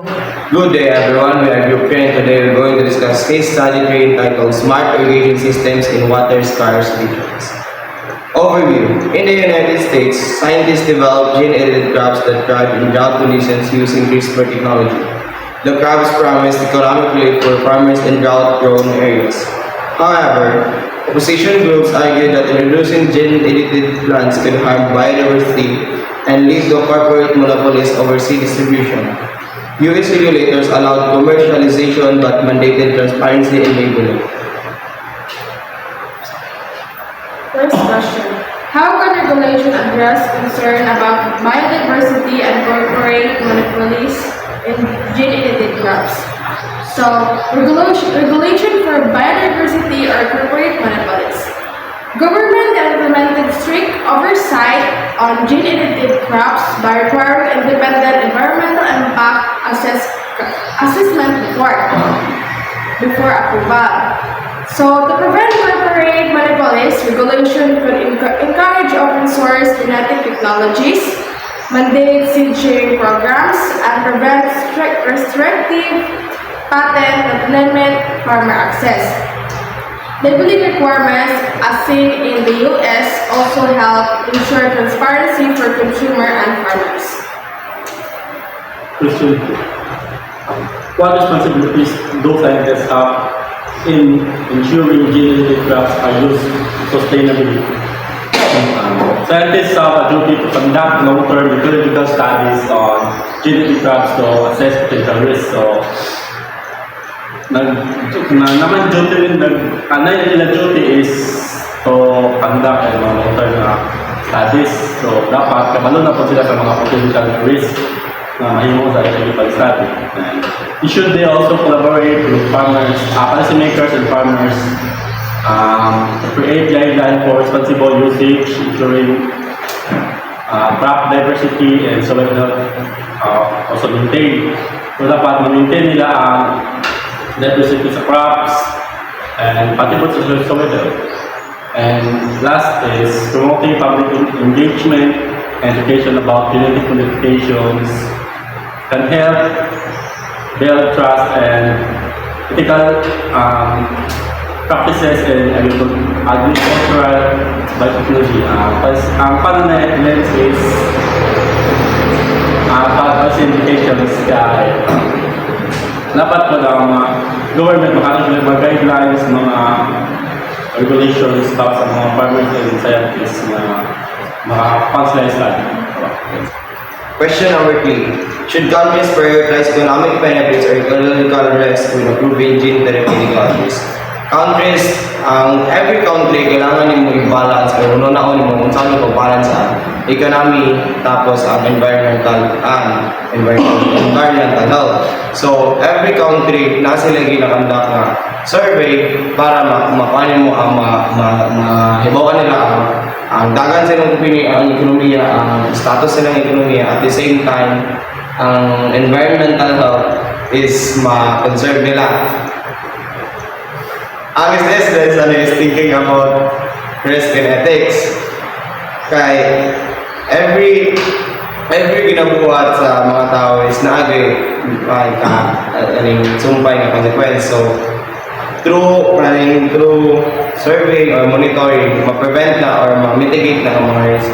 Good day everyone, we are Group 3 and today we're going to discuss case study 3 entitled Smart Irrigation Systems in Water Scarce Regions. Overview. In the United States, scientists developed gene-edited crops that thrive in drought conditions using CRISPR technology. The crops promised economic relief for farmers in drought-prone areas. However, opposition groups argued that introducing gene-edited plants could harm biodiversity and lead to corporate monopolies over seed distribution. US regulators allowed commercialization but mandated transparency and labeling. First question. How can regulation address concern about biodiversity and corporate monopolies in gene-edited crops? So, regulation for biodiversity or corporate monopolies. Government implemented strict oversight on gene-edited crops by requiring independent environmental impact assessment before approval. So, to prevent corporate monopolies, regulation could encourage open source genetic technologies, mandate seed sharing programs, and prevent restrictive patent that limit farmer access. Labeling requirements, as seen in the US, also help ensure transparency for consumer and farmers. Question 2. What responsibilities do scientists have in ensuring gene-edited crops are used sustainably? Scientists have a duty to conduct long-term ecological studies on gene-edited crops to assess potential risks. So, duty is to conduct long-term studies. So, dapat kabalo na po sila sa mga potential risks na mahimo sa ecological study. And should they also collaborate with farmers, policymakers and farmers to create guidelines for responsible usage, ensuring crop diversity and soil health also maintained. So, dapat ma-maintain nila ang diversity sa crops and pati po sa soil health. And last is promoting public engagement and education about genetic modifications can help build trust and ethical practices in agricultural biotechnology. Ang paano na lens is policy indications kaya dapat po ang government makakasulat mga guidelines, mga regulations para sa mga farmers and scientists na makapag-slice study. Question number 3. Should countries prioritize economic benefits or ecological risk when approving gene therapy technologies? Every country kailangan nimo i-balance kung ano na mo kung saan mo balance ang economy tapos ang environmental health. So every country na sila ginakandak na survey para makuha mo ang mahibawan nila ang dagan sa ilang ang ekonomiya, ang status sa ilang ekonomiya, at the same time ang environmental health is ma-conserve nila. Ang business is thinking about risk and ethics. Kay every ginabuhat sa mga tao is na-agree sumpay na consequence. So, through survey or monitoring, ma-prevent na or ma-mitigate na ang mga risk.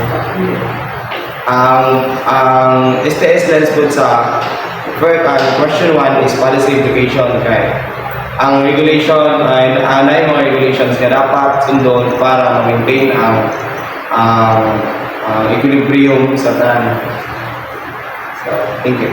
Ang STS lens po sa question 1 is policy implication. Kay ang regulation ay mga regulations na dapat sundon para ma-maintain ang equilibrium sa tanan. So, thank you.